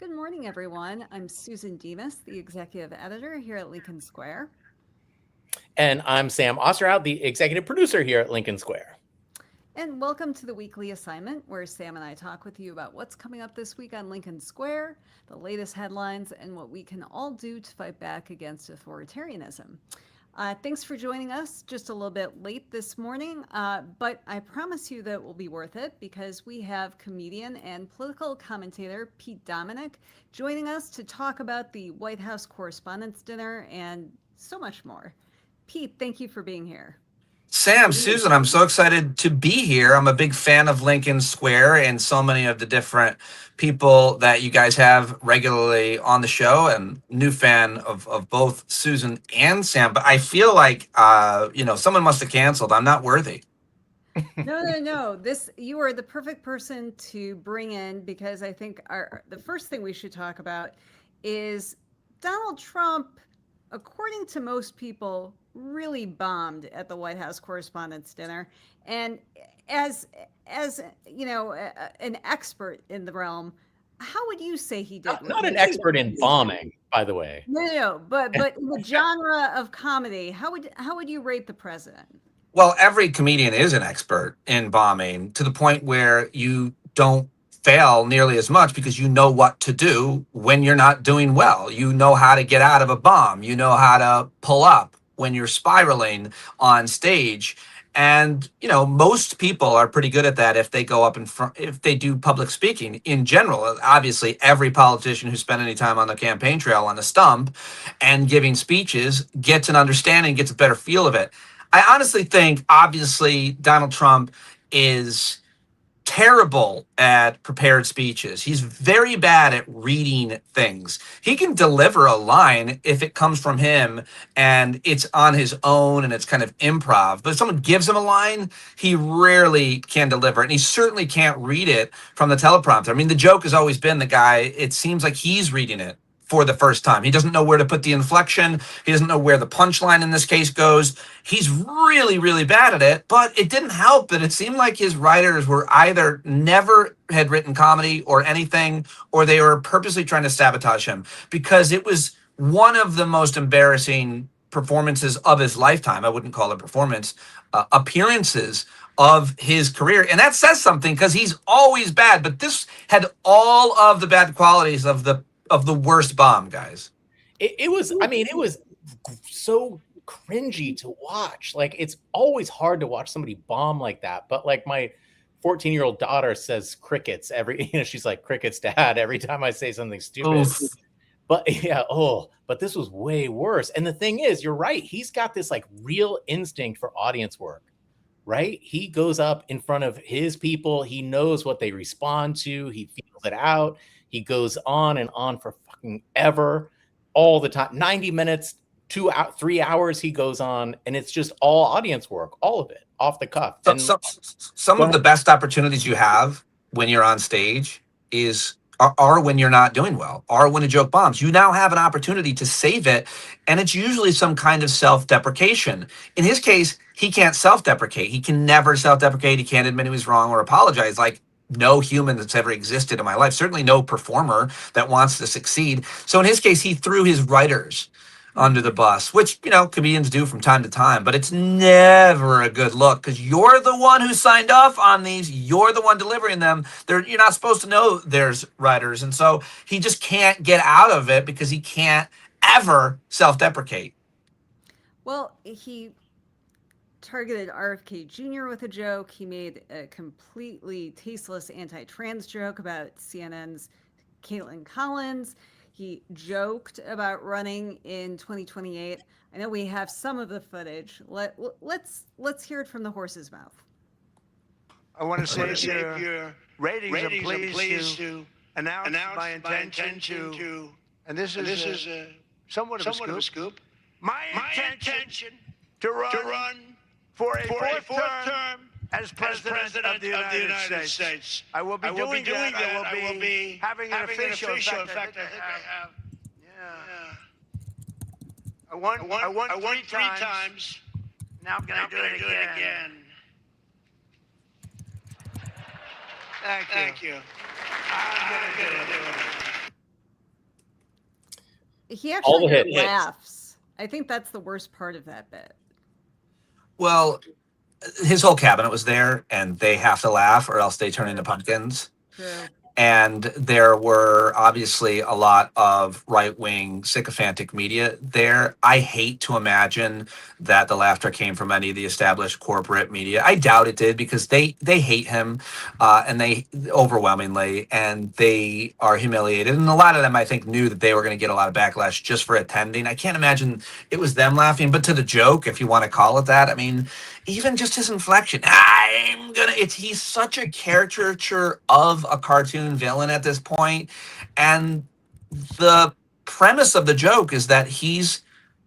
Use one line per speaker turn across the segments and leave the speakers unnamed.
Good morning, everyone. I'm Susan Demas, the executive editor here at Lincoln Square.
And I'm Sam Osterhout, the executive producer here at Lincoln Square.
And welcome to the weekly assignment where Sam and I talk with you about what's coming up this week on Lincoln Square, the latest headlines, and what we can all do to fight back against authoritarianism. Thanks for joining us just a little bit late this morning, but I promise you that it will be worth it because we have comedian and political commentator Pete Dominick joining us to talk about the White House Correspondents Dinner and so much more. Pete, thank you for being here.
Sam, Susan, I'm so excited to be here. I'm a big fan of Lincoln Square and so many of the different people that you guys have regularly on the show, and new fan of both Susan and Sam. But I feel like, someone must have canceled. I'm not worthy.
No. You are the perfect person to bring in because I think the first thing we should talk about is Donald Trump, according to most people, really bombed at the White House Correspondents Dinner. And as an expert in the realm, how would you say he did?
Not an expert in bombing, by the way.
No, but in the genre of comedy, how would you rate the president?
Well, every comedian is an expert in bombing to the point where you don't fail nearly as much because you know what to do when you're not doing well. You know how to get out of a bomb. You know how to pull up when you're spiraling on stage. And, most people are pretty good at that if they go up in front, if they do public speaking in general. Obviously, every politician who spent any time on the campaign trail on the stump and giving speeches gets an understanding, gets a better feel of it. I honestly think, obviously, Donald Trump is terrible at prepared speeches. He's very bad at reading things. He can deliver a line if it comes from him and it's on his own and it's kind of improv. But if someone gives him a line, he rarely can deliver it. And he certainly can't read it from the teleprompter. I mean, the joke has always been the guy, it seems like he's reading it for the first time. He doesn't know where to put the inflection. He doesn't know where the punchline in this case goes. He's really, really bad at it, but it didn't help that it seemed like his writers were either never had written comedy or anything, or they were purposely trying to sabotage him because it was one of the most embarrassing performances of his lifetime. I wouldn't call it performance, appearances of his career. And that says something because he's always bad, but this had all of the bad qualities of the worst bomb, guys.
It was so cringy to watch. Like, it's always hard to watch somebody bomb like that. But like my 14-year-old daughter says crickets she's like, crickets, dad, every time I say something stupid. Oof. But yeah, but this was way worse. And the thing is, you're right. He's got this like real instinct for audience work, right? He goes up in front of his people. He knows what they respond to. He feels it out. He goes on and on for fucking ever, all the time. 90 minutes, 3 hours he goes on, and it's just all audience work, all of it, off the cuff.
Some of the best opportunities you have when you're on stage are when you're not doing well, are when a joke bombs. You now have an opportunity to save it, and it's usually some kind of self-deprecation. In his case, he can't self-deprecate. He can never self-deprecate. He can't admit he was wrong or apologize. Like, no human that's ever existed in my life, certainly no performer that wants to succeed. So in his case, he threw his writers under the bus, which, comedians do from time to time, but it's never a good look because you're the one who signed off on these. You're the one delivering them. You're not supposed to know there's writers. And so he just can't get out of it because he can't ever self-deprecate.
Well, he targeted RFK Jr. with a joke. He made a completely tasteless anti-trans joke about CNN's Caitlin Collins. He joked about running in 2028. I know we have some of the footage. Let's hear it from the horse's mouth.
I want to say to your ratings, I'm pleased to announce my intention to, and this is somewhat of a scoop, my intention to run for a fourth term as president of the United States. I will be doing that. I will be having an official effect. I won three times. Now I'm going to do it again. Thank you. I'm going to do it.
He
All
actually
the
got
hits.
laughs. I think that's the worst part of that bit.
Well, his whole cabinet was there, and they have to laugh or else they turn into pumpkins.
True.
And there were obviously a lot of right-wing sycophantic media there. I hate to imagine that the laughter came from any of the established corporate media. I doubt it did, because they hate him, and they overwhelmingly, and they are humiliated. And a lot of them, I think, knew that they were going to get a lot of backlash just for attending. I can't imagine it was them laughing, but to the joke, if you want to call it that, I mean, even just his inflection, he's such a caricature of a cartoon villain at this point. And the premise of the joke is that he's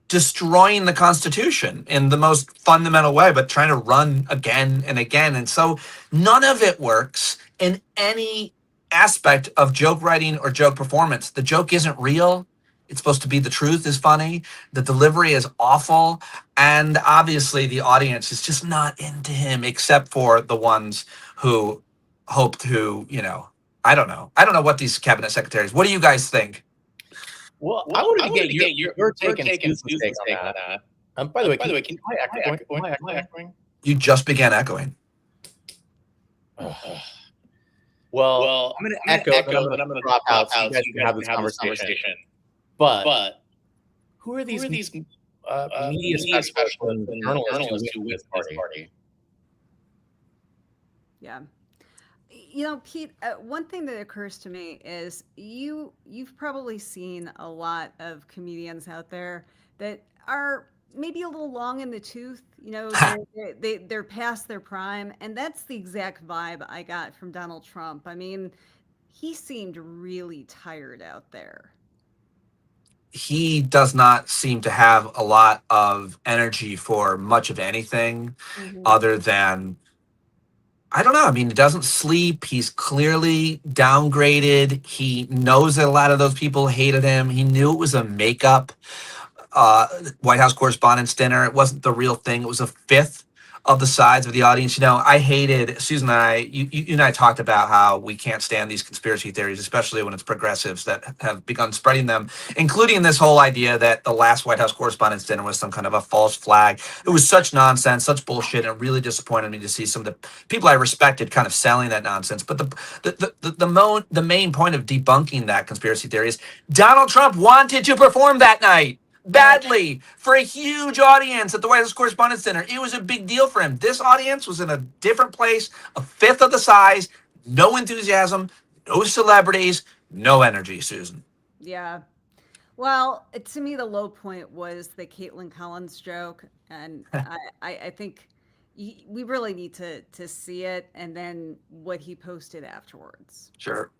destroying the Constitution in the most fundamental way, but trying to run again and again. And so none of it works in any aspect of joke writing or joke performance. The joke isn't real. It's supposed to be the truth is funny. The delivery is awful. And obviously the audience is just not into him, except for the ones who hope to, I don't know. I don't know what these cabinet secretaries, what do you guys think?
Well, I wanted to get your take and Susan's take on that. By the way, can I echoing?
You just began echoing.
Well, I'm going to echo, but I'm going to drop out so you guys can have this conversation. But who are these media specialists and journalists who win this party?
Yeah. Pete, one thing that occurs to me is you've probably seen a lot of comedians out there that are maybe a little long in the tooth. They're past their prime, and that's the exact vibe I got from Donald Trump. I mean, he seemed really tired out there.
He does not seem to have a lot of energy for much of anything other than, I don't know. I mean, he doesn't sleep. He's clearly downgraded. He knows that a lot of those people hated him. He knew it was a makeup White House Correspondents Dinner. It wasn't the real thing. It was a fifth of the sides of the audience. I hated, Susan and you and I talked about how we can't stand these conspiracy theories, especially when it's progressives that have begun spreading them, including this whole idea that the last White House Correspondents Dinner was some kind of a false flag. It was such nonsense, such bullshit, and it really disappointed me to see some of the people I respected kind of selling that nonsense. But the main point of debunking that conspiracy theory is Donald Trump wanted to perform that night badly for a huge audience at the White House Correspondents Dinner. It was a big deal for him. This audience was in a different place, a fifth of the size, no enthusiasm, no celebrities, no energy, Susan.
Yeah. Well, to me, the low point was the Caitlin Collins joke. And I think we really need to see it, and then what he posted afterwards.
Sure.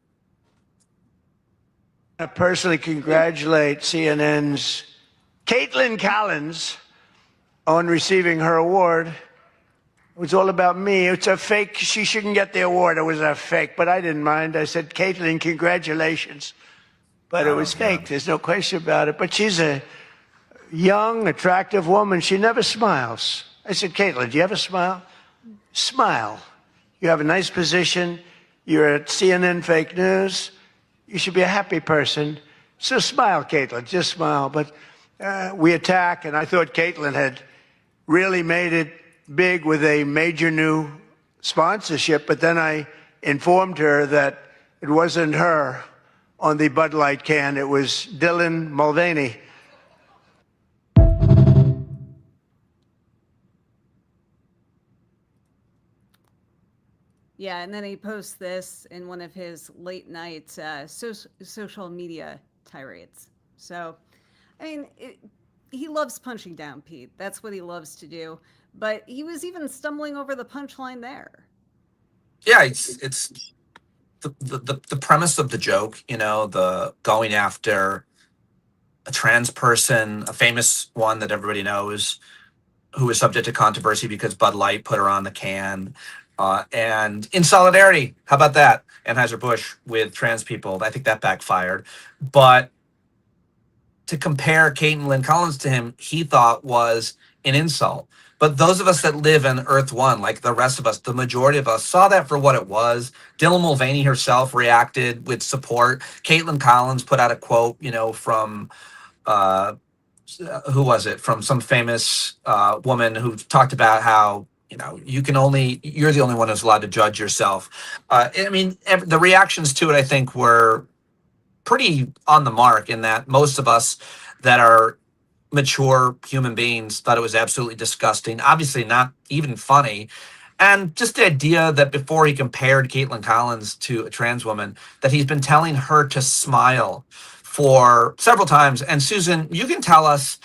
I personally congratulate CNN's Caitlin Collins on receiving her award. It was all about me. It's a fake. She shouldn't get the award. It was a fake, but I didn't mind. I said, Caitlin, congratulations. But it was fake. There's no question about it. But she's a young, attractive woman. She never smiles. I said, Caitlin, do you ever smile? Smile. You have a nice position. You're at CNN Fake News. You should be a happy person. So smile, Caitlin. Just smile. But we attack, and I thought Caitlin had really made it big with a major new sponsorship, but then I informed her that it wasn't her on the Bud Light can. It was Dylan Mulvaney.
Yeah, and then he posts this in one of his late night social media tirades. So, I mean, he loves punching down, Pete. That's what he loves to do. But he was even stumbling over the punchline there.
Yeah, it's the premise of the joke, the going after a trans person, a famous one that everybody knows, who was subject to controversy because Bud Light put her on the can. And in solidarity, how about that? Anheuser-Busch with trans people. I think that backfired. But to compare Caitlin Collins to him, he thought was an insult. But those of us that live in Earth One, like the rest of us, the majority of us, saw that for what it was. Dylan Mulvaney herself reacted with support. Caitlin Collins put out a quote, from who was it, from some famous woman who talked about how, you're the only one who's allowed to judge yourself. I mean, the reactions to it, I think, were pretty on the mark, in that most of us that are mature human beings thought it was absolutely disgusting, obviously not even funny. And just the idea that before he compared Caitlin Collins to a trans woman, that he's been telling her to smile for several times. And Susan, you can tell us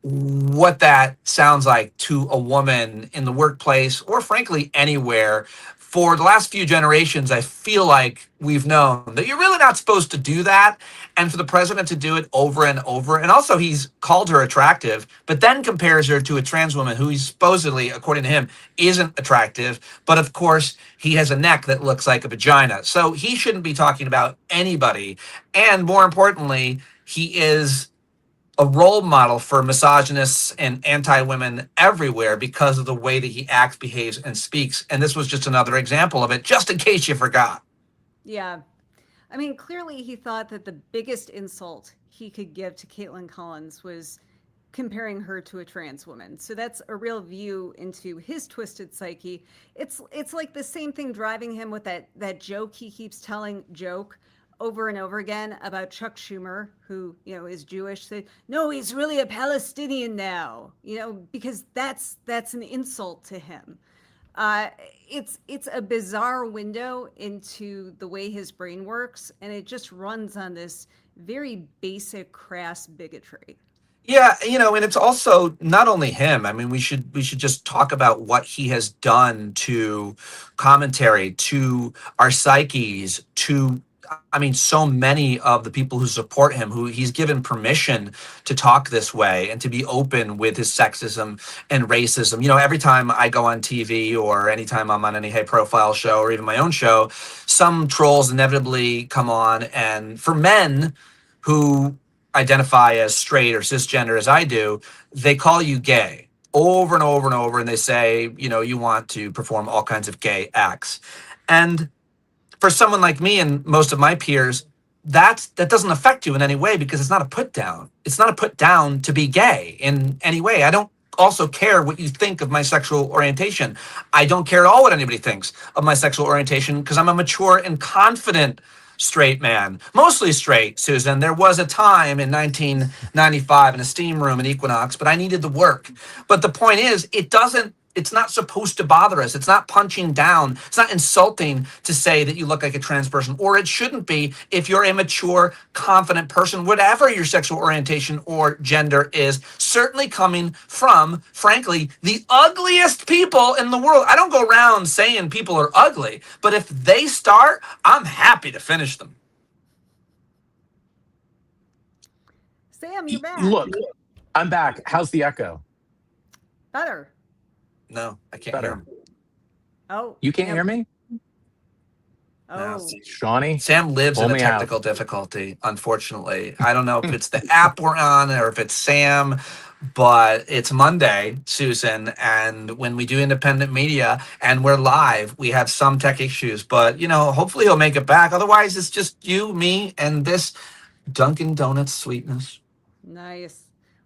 what that sounds like to a woman in the workplace, or frankly anywhere. For the last few generations, I feel like we've known that you're really not supposed to do that. And for the president to do it over and over, and also he's called her attractive, but then compares her to a trans woman who he's supposedly, according to him, isn't attractive. But of course, he has a neck that looks like a vagina. So he shouldn't be talking about anybody. And more importantly, he is a role model for misogynists and anti-women everywhere because of the way that he acts, behaves, and speaks. And this was just another example of it, just in case you forgot.
Yeah. I mean, clearly he thought that the biggest insult he could give to Caitlin Collins was comparing her to a trans woman. So that's a real view into his twisted psyche. It's like the same thing driving him with that joke he keeps telling over and over again about Chuck Schumer, who, is Jewish. Say, no, he's really a Palestinian now, because that's an insult to him. It's a bizarre window into the way his brain works, and it just runs on this very basic, crass bigotry.
Yeah, and it's also not only him. I mean, we should just talk about what he has done to commentary, to our psyches, to so many of the people who support him, who he's given permission to talk this way and to be open with his sexism and racism. Every time I go on TV, or anytime I'm on any high profile show, or even my own show, some trolls inevitably come on. And for men who identify as straight or cisgender as I do, they call you gay over and over and over. And they say, you want to perform all kinds of gay acts. And for someone like me and most of my peers, that doesn't affect you in any way, because it's not a put down. It's not a put down to be gay in any way. I don't also care what you think of my sexual orientation. I don't care at all what anybody thinks of my sexual orientation, because I'm a mature and confident straight man, mostly straight, Susan. There was a time in 1995 in a steam room at Equinox, but I needed the work. But the point is, it's not supposed to bother us. It's not punching down. It's not insulting to say that you look like a trans person, or it shouldn't be if you're a mature, confident person, whatever your sexual orientation or gender is, certainly coming from, frankly, the ugliest people in the world. I don't go around saying people are ugly, but if they start, I'm happy to finish them.
Sam, you're back.
Look, I'm back. How's the echo?
Better.
No, I can't
Better.
hear him.
Oh.
You can't hear me?
Oh.
No.
Shawnee?
Sam lives in
Pull
a
me out.
technical difficulty, unfortunately. I don't know if it's the app we're on or if it's Sam, but it's Monday, Susan, and when we do independent media and we're live, we have some tech issues, but hopefully he'll make it back. Otherwise, it's just you, me, and this Dunkin' Donuts sweetness.
Nice.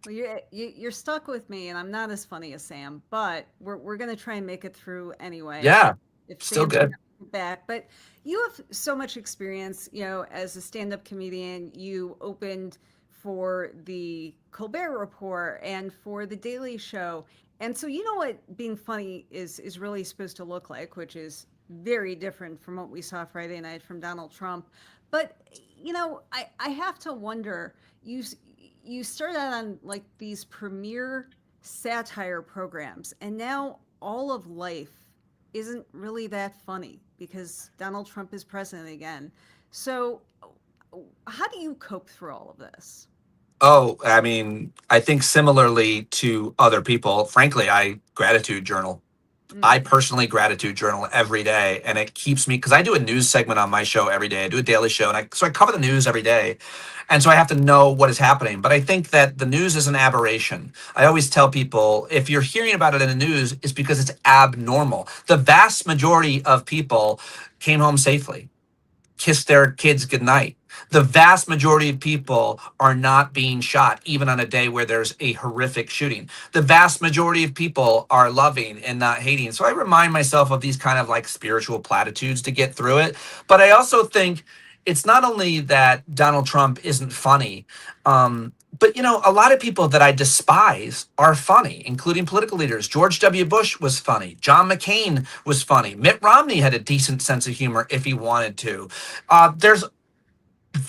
Well, you're stuck with me, and I'm not as funny as Sam, but we're gonna try and make it through anyway.
Yeah,
If
still
Sam's
good.
back, but you have so much experience. As a stand-up comedian, you opened for the Colbert Report and for the Daily Show, and so you know what being funny is really supposed to look like, which is very different from what we saw Friday night from Donald Trump. But I have to wonder, you started out on like these premier satire programs, and now all of life isn't really that funny because Donald Trump is president again. So how do you cope through all of this?
Oh, I think similarly to other people, frankly, I gratitude journal. I personally gratitude journal every day, and it keeps me, because I do a news segment on my show every day. I do a daily show, and so I cover the news every day. And so I have to know what is happening. But I think that the news is an aberration. I always tell people, if you're hearing about it in the news, it's because it's abnormal. The vast majority of people came home safely, kissed their kids goodnight, The vast majority of people are not being shot, even on a day where there's a horrific shooting. The vast majority of people are loving and not hating. So I remind myself of these kind of like spiritual platitudes to get through it. But I also think it's not only that Donald Trump isn't funny, but, you know, a lot of people that I despise are funny, including political leaders. George W. Bush was funny. John McCain was funny. Mitt Romney had a decent sense of humor if he wanted to.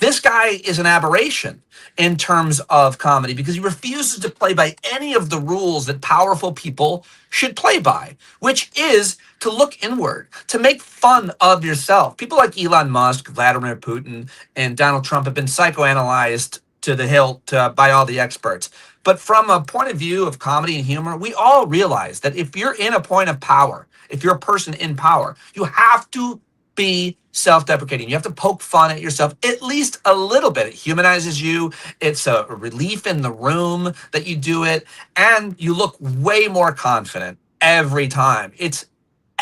This guy is an aberration in terms of comedy because he refuses to play by any of the rules that powerful people should play by, which is to look inward, to make fun of yourself. People like Elon Musk, Vladimir Putin, and Donald Trump have been psychoanalyzed to the hilt by all the experts. But from a point of view of comedy and humor, we all realize that if you're in a point of power, if you're a person in power, you have to be self-deprecating. You have to poke fun at yourself at least a little bit. It humanizes you. It's a relief in the room that you do it, and you look way more confident every time. It's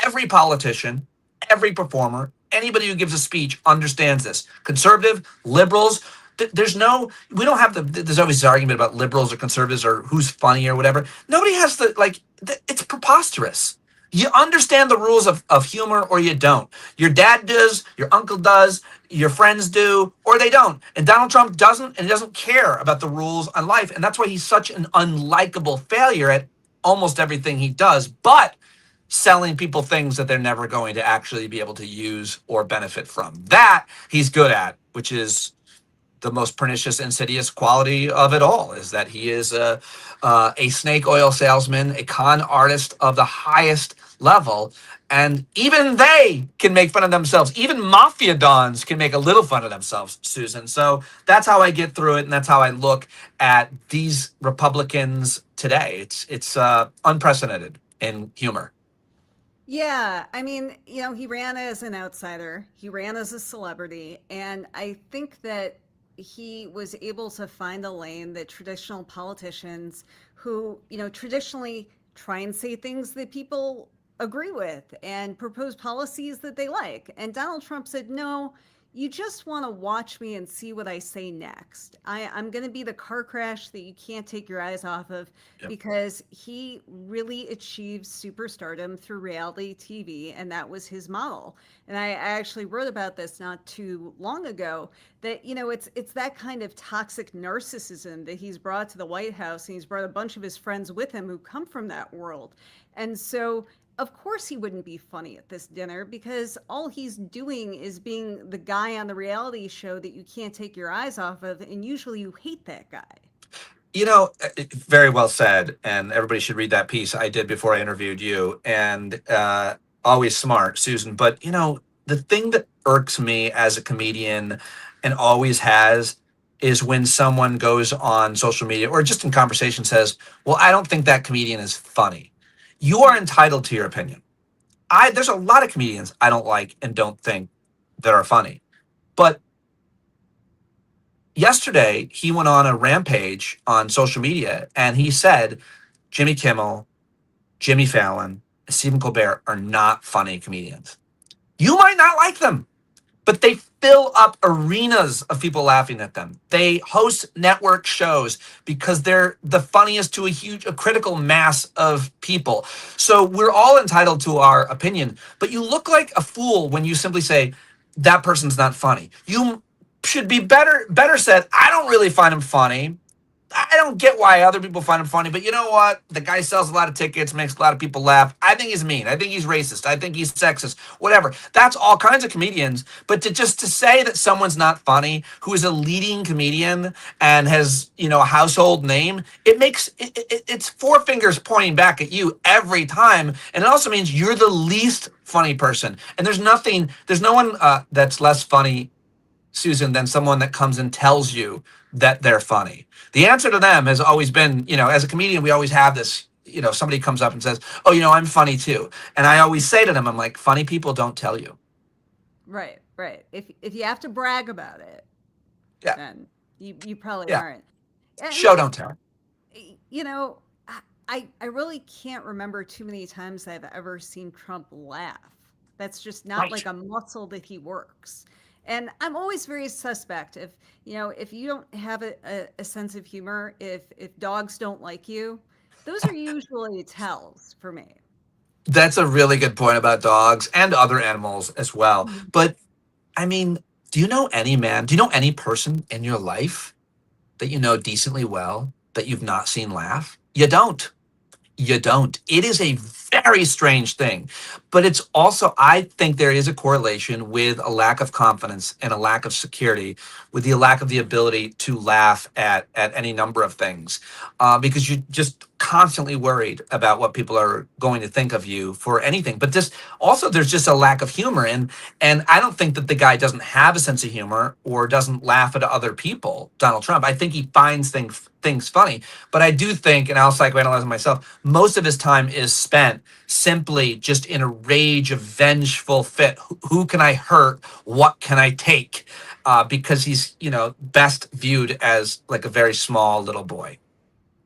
every politician, every performer, anybody who gives a speech understands this. Conservative, liberals, there's always this argument about liberals or conservatives or who's funny or whatever. Nobody has it's preposterous. You understand the rules of humor or you don't. Your dad does, your uncle does, your friends do, or they don't. And Donald Trump doesn't, and he doesn't care about the rules on life. And that's why he's such an unlikable failure at almost everything he does, but selling people things that they're never going to actually be able to use or benefit from. That he's good at, which is the most pernicious, insidious quality of it all, is that he is a snake oil salesman, a con artist of the highest level. And even they can make fun of themselves. Even mafia dons can make a little fun of themselves, Susan. So that's how I get through it. And that's how I look at these Republicans today. It's unprecedented in humor.
Yeah, I mean, you know, he ran as an outsider. He ran as a celebrity. And I think that he was able to find a lane that traditional politicians who, you know, traditionally try and say things that people agree with and propose policies that they like. And Donald Trump said, no, you just want to watch me and see what I say next. I'm going to be the car crash that you can't take your eyes off of. Yep. Because he really achieved superstardom through reality TV, and that was his model. And I actually wrote about this not too long ago, that, you know, it's that kind of toxic narcissism that he's brought to the White House, and he's brought a bunch of his friends with him who come from that world. And so of course he wouldn't be funny at this dinner, because all he's doing is being the guy on the reality show that you can't take your eyes off of, and usually you hate that guy.
You know, very well said, and everybody should read that piece I did before I interviewed you, and always smart, Susan. But, you know, the thing that irks me as a comedian and always has is when someone goes on social media or just in conversation says, well, I don't think that comedian is funny. You are entitled to your opinion. There's a lot of comedians I don't like and don't think that are funny. But yesterday, he went on a rampage on social media and he said Jimmy Kimmel, Jimmy Fallon, and Stephen Colbert are not funny comedians. You might not like them, but they fill up arenas of people laughing at them. They host network shows because they're the funniest to a critical mass of people. So we're all entitled to our opinion, but you look like a fool when you simply say, that person's not funny. You should be better said, I don't really find him funny. I don't get why other people find him funny, but you know what? The guy sells a lot of tickets, makes a lot of people laugh. I think he's mean. I think he's racist. I think he's sexist, whatever. That's all kinds of comedians. But to say that someone's not funny, who is a leading comedian and has, you know, a household name, it's four fingers pointing back at you every time. And it also means you're the least funny person. And there's no one that's less funny, Susan, than someone that comes and tells you that they're funny. The answer to them has always been, you know, as a comedian, we always have this, you know, somebody comes up and says, oh, you know, I'm funny too. And I always say to them, I'm like, funny people don't tell you.
Right. If you have to brag about it,
yeah,
then you probably aren't.
Show don't tell.
You know, I really can't remember too many times I've ever seen Trump laugh. That's just not like a muscle that he works. And I'm always very suspect if, if you don't have a sense of humor, if dogs don't like you, those are usually tells for me.
That's a really good point about dogs and other animals as well.
Mhm.
But I mean, do you know any person in your life that you know decently well that you've not seen laugh? You don't. You don't. It is a very strange thing. But it's also, I think there is a correlation with a lack of confidence and a lack of security, with the lack of the ability to laugh at any number of things, because you're just constantly worried about what people are going to think of you for anything. But just also, there's just a lack of humor. And I don't think that the guy doesn't have a sense of humor or doesn't laugh at other people, Donald Trump. I think he finds things funny. But I do think, and I'll psychoanalyze myself, most of his time is spent simply just in a rage of vengeful fit. Who can I hurt? What can I take? Because he's, best viewed as like a very small little boy.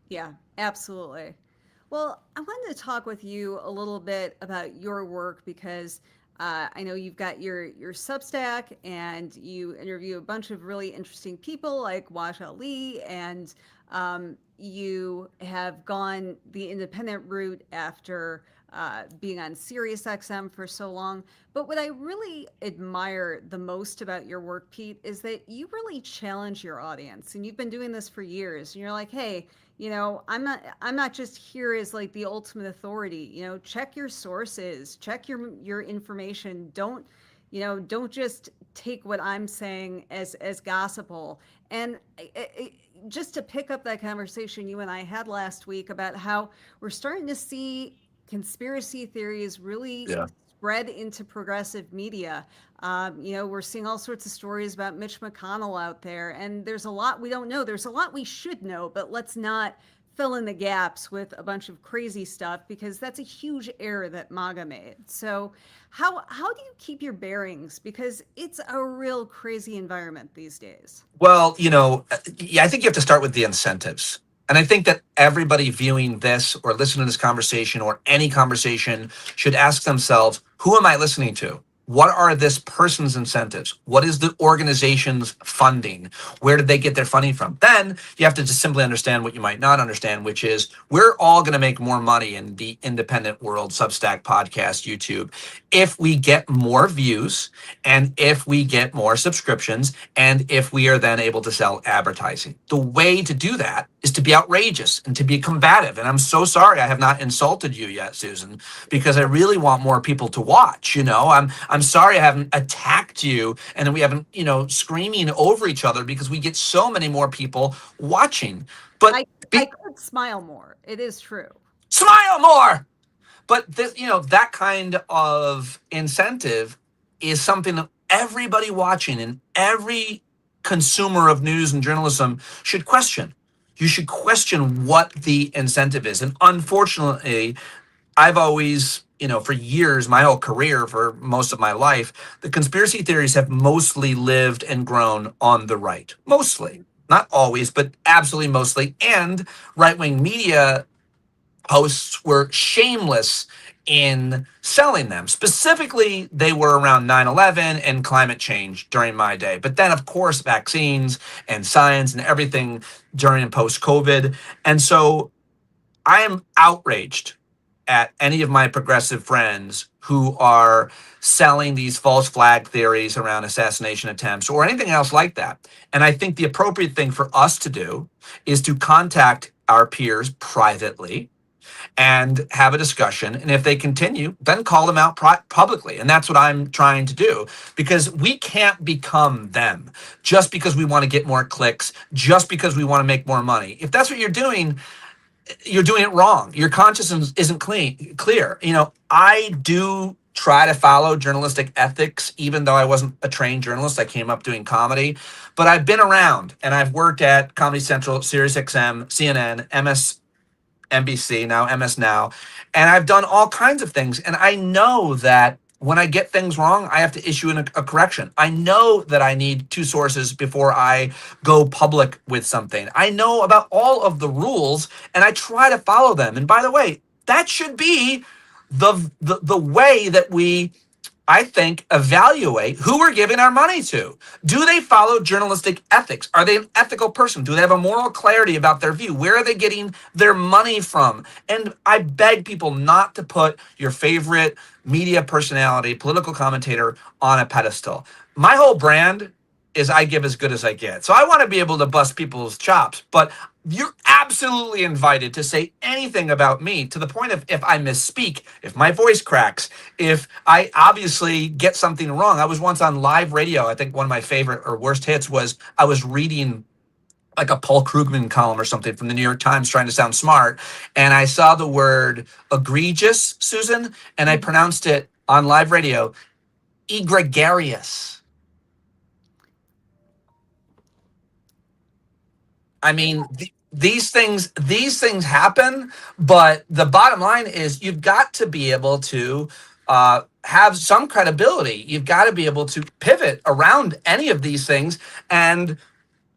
Yeah, absolutely. Well, I wanted to talk with you a little bit about your work because I know you've got your Substack and you interview a bunch of really interesting people like Waj Ali, and you have gone the independent route after being on SiriusXM for so long. But what I really admire the most about your work, Pete, is that you really challenge your audience, and you've been doing this for years. And you're like, hey, I'm not just here as like the ultimate authority. Check your sources, check your information. Don't just take what I'm saying as gospel. And just to pick up that conversation you and I had last week about how we're starting to see conspiracy theories really spread into progressive media. We're seeing all sorts of stories about Mitch McConnell out there, and there's a lot we don't know. There's a lot we should know, but let's not fill in the gaps with a bunch of crazy stuff, because that's a huge error that MAGA made. So how do you keep your bearings? Because it's a real crazy environment these days.
Well, I think you have to start with the incentives. And I think that everybody viewing this or listening to this conversation or any conversation should ask themselves, who am I listening to? What are this person's incentives? What is the organization's funding? Where did they get their funding from? Then you have to just simply understand what you might not understand, which is we're all going to make more money in the independent world, Substack, podcast, YouTube, if we get more views and if we get more subscriptions and if we are then able to sell advertising. The way to do that is to be outrageous and to be combative. And I'm so sorry I have not insulted you yet, Susan, because I really want more people to watch. I'm sorry I haven't attacked you and then we haven't, screaming over each other, because we get so many more people watching. But
I could smile more. It is true.
Smile more. But this, that kind of incentive is something that everybody watching and every consumer of news and journalism should question. You should question what the incentive is. And unfortunately, I've always, for years, my whole career, for most of my life, the conspiracy theories have mostly lived and grown on the right. Mostly. Not always, but absolutely mostly. And right-wing media hosts were shameless in selling them. Specifically, they were around 9/11 and climate change during my day. But then, of course, vaccines and science and everything during and post-COVID. And so I am outraged at any of my progressive friends who are selling these false flag theories around assassination attempts or anything else like that. And I think the appropriate thing for us to do is to contact our peers privately and have a discussion. And if they continue, then call them out publicly. And that's what I'm trying to do, because we can't become them just because we want to get more clicks, just because we want to make more money. If that's what you're doing it wrong. Your conscience isn't clear. I do try to follow journalistic ethics, even though I wasn't a trained journalist. I came up doing comedy, but I've been around and I've worked at Comedy Central, SiriusXM, CNN, MSNBC, now MS Now, and I've done all kinds of things. And I know that when I get things wrong, I have to issue a correction. I know that I need two sources before I go public with something. I know about all of the rules and I try to follow them. And by the way, that should be the way that we I think, evaluate who we're giving our money to. Do they follow journalistic ethics? Are they an ethical person? Do they have a moral clarity about their view? Where are they getting their money from? And I beg people not to put your favorite media personality, political commentator on a pedestal. My whole brand is I give as good as I get. So I want to be able to bust people's chops, but you're absolutely invited to say anything about me, to the point of if I misspeak, if my voice cracks, if I obviously get something wrong. I was once on live radio. I think one of my favorite or worst hits was I was reading like a Paul Krugman column or something from the New York Times trying to sound smart. And I saw the word egregious, Susan, and I pronounced it on live radio, egregious. I mean, these things happen, but the bottom line is you've got to be able to have some credibility. You've got to be able to pivot around any of these things, and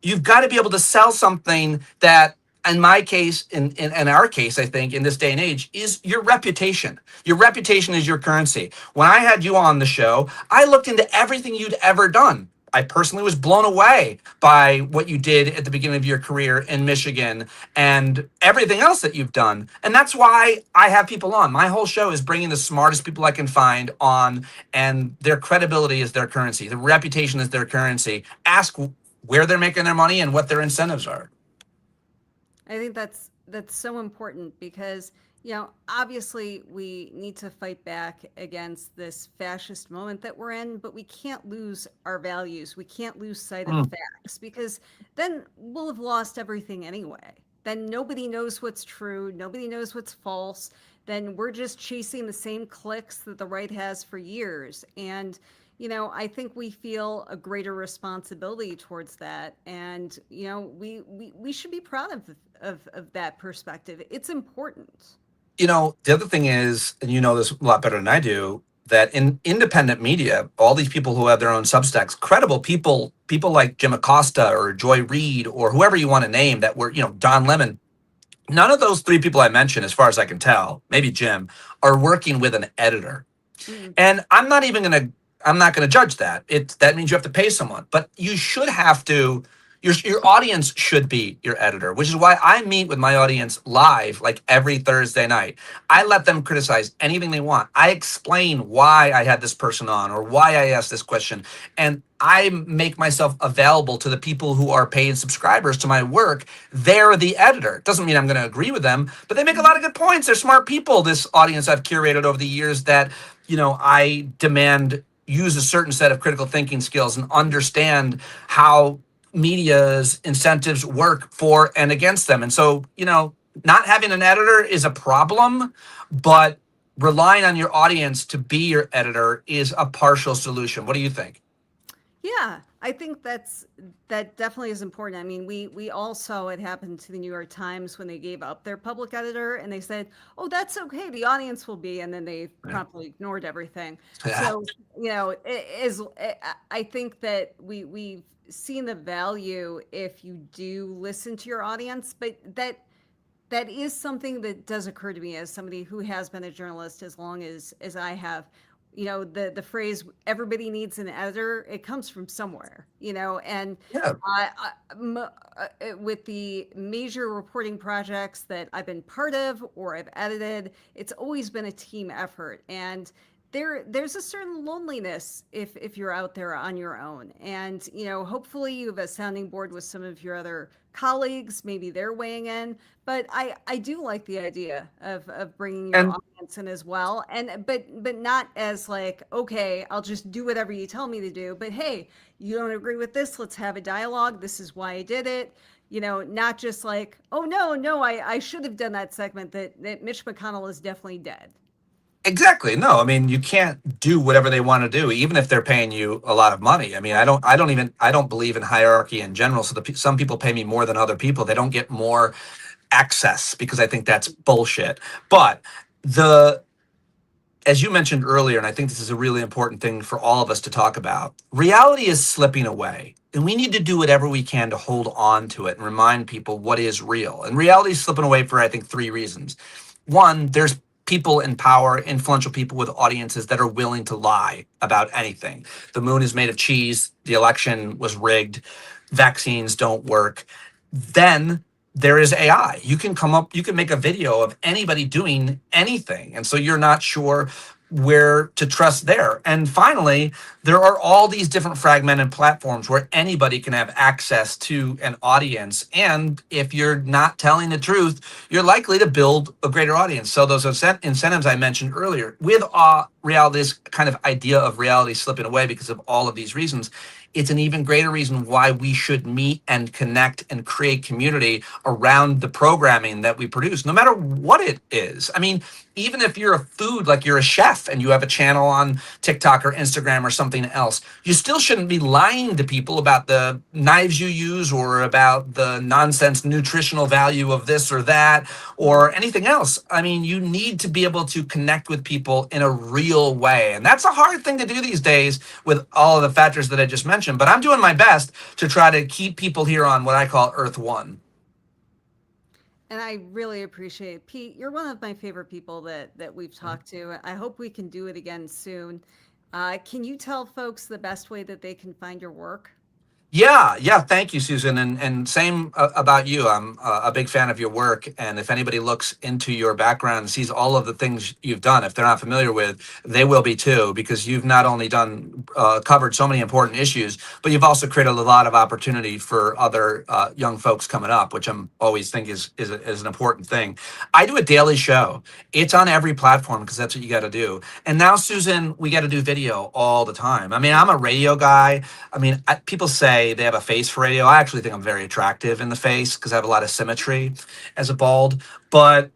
you've got to be able to sell something that, in my case, in our case, I think, in this day and age, is your reputation. Your reputation is your currency. When I had you on the show, I looked into everything you'd ever done. I personally was blown away by what you did at the beginning of your career in Michigan and everything else that you've done. And that's why I have people on. My whole show is bringing the smartest people I can find on, and their credibility is their currency. The reputation is their currency. Ask where they're making their money and what their incentives are.
I think that's so important because, obviously we need to fight back against this fascist moment that we're in, but we can't lose our values. We can't lose sight of facts, because then we'll have lost everything anyway. Then nobody knows what's true. Nobody knows what's false. Then we're just chasing the same clicks that the right has for years. And, I think we feel a greater responsibility towards that. And, we should be proud of that perspective. It's important.
The other thing is, and you know this a lot better than I do, that in independent media, all these people who have their own Substacks, credible people like Jim Acosta or Joy Reid or whoever you want to name that were, Don Lemon, none of those three people I mentioned, as far as I can tell, maybe Jim, are working with an editor. And I'm not going to judge that. That means you have to pay someone, but you should have to. Your audience should be your editor, which is why I meet with my audience live, like every Thursday night. I let them criticize anything they want. I explain why I had this person on or why I asked this question. And I make myself available to the people who are paid subscribers to my work. They're the editor. Doesn't mean I'm going to agree with them, but they make a lot of good points. They're smart people, this audience I've curated over the years that, I demand use a certain set of critical thinking skills and understand how media's incentives work for and against them. And so, not having an editor is a problem, but relying on your audience to be your editor is a partial solution. What do you think?
Yeah, I think that definitely is important. I mean, we all saw what happened to the New York Times when they gave up their public editor and they said, "Oh, that's okay. The audience will be," and then they promptly ignored everything. So, I think that we've seen the value if you do listen to your audience, but that is something that does occur to me as somebody who has been a journalist as long as I have. The phrase "everybody needs an editor," it comes from somewhere, and with the major reporting projects that I've been part of or I've edited, it's always been a team effort. And there's a certain loneliness if you're out there on your own. And, hopefully you have a sounding board with some of your other colleagues, maybe they're weighing in, but I do like the idea of bringing your audience in as well. And, but not as like, okay, I'll just do whatever you tell me to do, but hey, you don't agree with this, let's have a dialogue. This is why I did it. Not just like, oh no, I should have done that segment that Mitch McConnell is definitely dead.
Exactly. No, I mean, you can't do whatever they want to do, even if they're paying you a lot of money. I mean, I don't believe in hierarchy in general. So some people pay me more than other people. They don't get more access because I think that's bullshit. But as you mentioned earlier, and I think this is a really important thing for all of us to talk about, reality is slipping away. And we need to do whatever we can to hold on to it and remind people what is real. And reality is slipping away for, I think, 3 reasons. One, there's people in power, influential people with audiences that are willing to lie about anything. The moon is made of cheese. The election was rigged. Vaccines don't work. Then there is AI. You can make a video of anybody doing anything. And so you're not sure where to trust there. And finally, there are all these different fragmented platforms where anybody can have access to an audience. And if you're not telling the truth, you're likely to build a greater audience. So those incentives I mentioned earlier, with reality, this kind of idea of reality slipping away because of all of these reasons, it's an even greater reason why we should meet and connect and create community around the programming that we produce, no matter what it is. I mean, even if you're a food, like you're a chef and you have a channel on TikTok or Instagram or something else, you still shouldn't be lying to people about the knives you use or about the nonsense nutritional value of this or that or anything else. I mean, you need to be able to connect with people in a real way. And that's a hard thing to do these days with all of the factors that I just mentioned. But I'm doing my best to try to keep people here on what I call Earth One.
And I really appreciate, Pete, you're one of my favorite people that we've talked to. I hope we can do it again soon. Can you tell folks the best way that they can find your work?
Yeah. Thank you, Susan. And same about you. I'm a big fan of your work. And if anybody looks into your background and sees all of the things you've done, if they're not familiar with, they will be too, because you've not only covered so many important issues, but you've also created a lot of opportunity for other young folks coming up, which I'm always think is an important thing. I do a daily show. It's on every platform because that's what you got to do. And now, Susan, we got to do video all the time. I mean, I'm a radio guy. I mean, people say they have a face for radio. I actually think I'm very attractive in the face because I have a lot of symmetry as a bald. But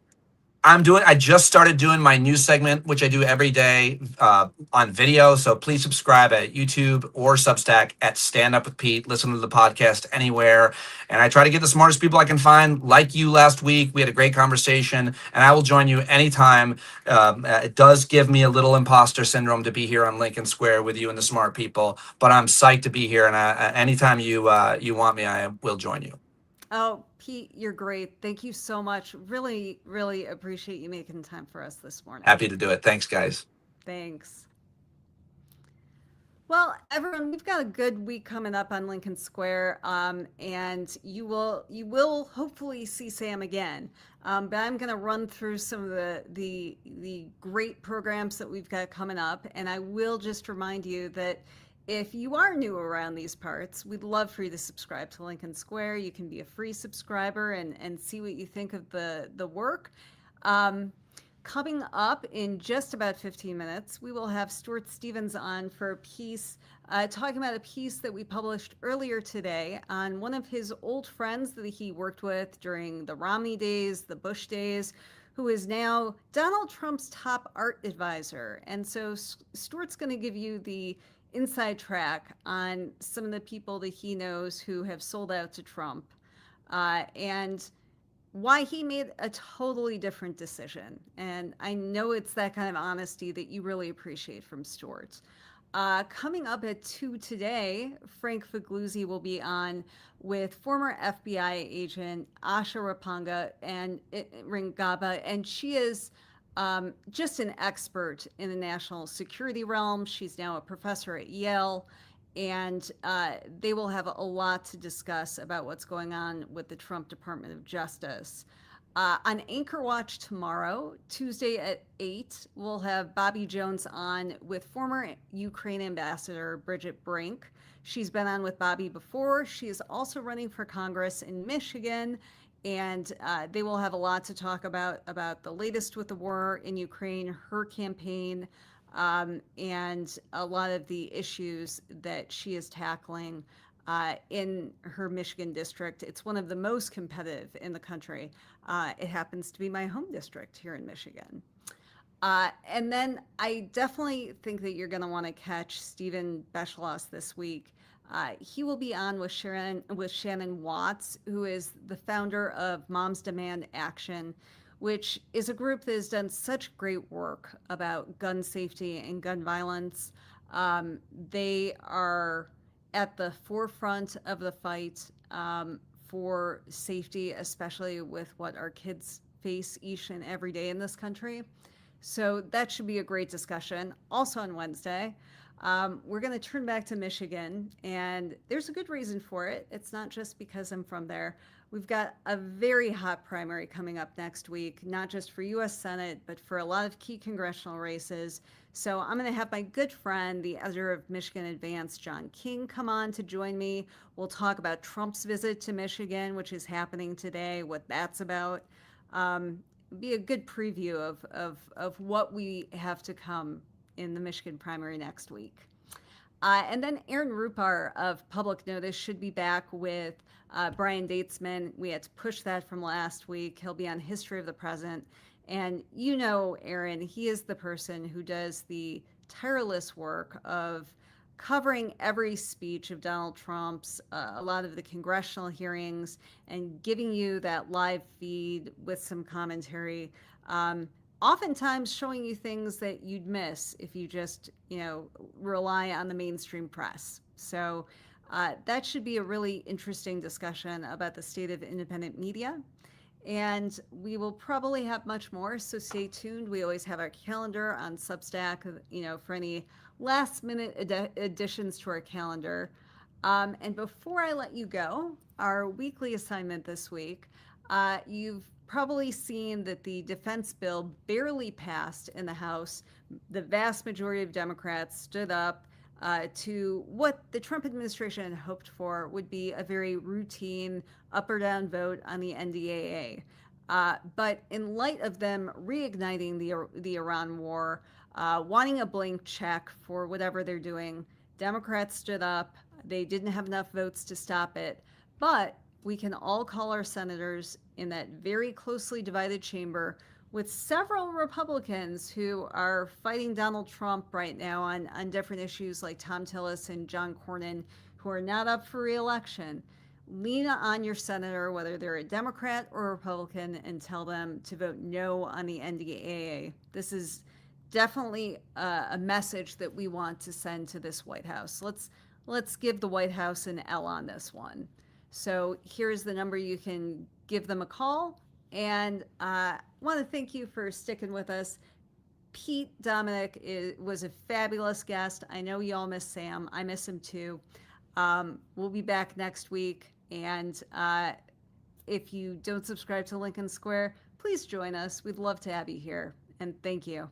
I just started doing my news segment, which I do every day on video. So please subscribe at YouTube or Substack at Stand Up with Pete. Listen to the podcast anywhere. And I try to get the smartest people I can find, like you last week. We had a great conversation, and I will join you anytime. It does give me a little imposter syndrome to be here on Lincoln Square with you and the smart people, but I'm psyched to be here. And anytime you want me, I will join you.
Oh, Pete, you're great. Thank you so much. Really, really appreciate you making time for us this morning.
Happy to do it. Thanks, guys.
Thanks. Well, everyone, we've got a good week coming up on Lincoln Square, and you will hopefully see Sam again. But I'm going to run through some of the great programs that we've got coming up, and I will just remind you that if you are new around these parts, we'd love for you to subscribe to Lincoln Square. You can be a free subscriber and see what you think of the work. Coming up in just about 15 minutes, we will have Stuart Stevens on for a piece, talking about a piece that we published earlier today on one of his old friends that he worked with during the Romney days, the Bush days, who is now Donald Trump's top art advisor. And so Stuart's going to give you the inside track on some of the people that he knows who have sold out to Trump, and why he made a totally different decision. And I know it's that kind of honesty that you really appreciate from Stuart. Coming up at 2 today, Frank Figluzzi will be on with former FBI agent Asha Rangaba, and she is just an expert in the national security realm. She's now a professor at Yale, and they will have a lot to discuss about what's going on with the Trump Department of Justice. On Anchor Watch tomorrow, Tuesday at 8, we'll have Bobby Jones on with former Ukraine ambassador Bridget Brink. She's been on with Bobby before. She is also running for Congress in Michigan, and they will have a lot to talk about the latest with the war in Ukraine, her campaign, and a lot of the issues that she is tackling in her Michigan district. It's one of the most competitive in the country. It happens to be my home district here in Michigan. And then I definitely think that you're going to want to catch Stephen Bechelos this week. He will be on with Shannon Watts, who is the founder of Moms Demand Action, which is a group that has done such great work about gun safety and gun violence. They are at the forefront of the fight for safety, especially with what our kids face each and every day in this country. So that should be a great discussion. Also on Wednesday, we're going to turn back to Michigan, and there's a good reason for it. It's not just because I'm from there. We've got a very hot primary coming up next week, not just for U.S. Senate, but for a lot of key congressional races. So I'm going to have my good friend, the editor of Michigan Advance, John King, come on to join me. We'll talk about Trump's visit to Michigan, which is happening today, what that's about. Be a good preview of what we have to come in the Michigan primary next week. And then Aaron Rupar of Public Notice should be back with Brian Datesman. We had to push that from last week. He'll be on History of the Present. And you know, Aaron, he is the person who does the tireless work of covering every speech of Donald Trump's, a lot of the congressional hearings, and giving you that live feed with some commentary. Oftentimes showing you things that you'd miss if you just, rely on the mainstream press. So that should be a really interesting discussion about the state of independent media. And we will probably have much more, so stay tuned. We always have our calendar on Substack, for any last minute additions to our calendar. And before I let you go, our weekly assignment this week, you've probably seen that the defense bill barely passed in the House. The vast majority of Democrats stood up to what the Trump administration had hoped for would be a very routine up or down vote on the NDAA. But in light of them reigniting the Iran war, wanting a blank check for whatever they're doing, Democrats stood up. They didn't have enough votes to stop it. But we can all call our senators in that very closely divided chamber with several Republicans who are fighting Donald Trump right now on different issues, like Tom Tillis and John Cornyn, who are not up for re-election. Lean on your senator, whether they're a Democrat or a Republican, and tell them to vote no on the NDAA. This is definitely a message that we want to send to this White House. Let's give the White House an L on this one. So here's the number you can give them a call. And I want to thank you for sticking with us. Pete Dominick was a fabulous guest. I know y'all miss Sam. I miss him too. We'll be back next week. And if you don't subscribe to Lincoln Square, please join us. We'd love to have you here. And thank you.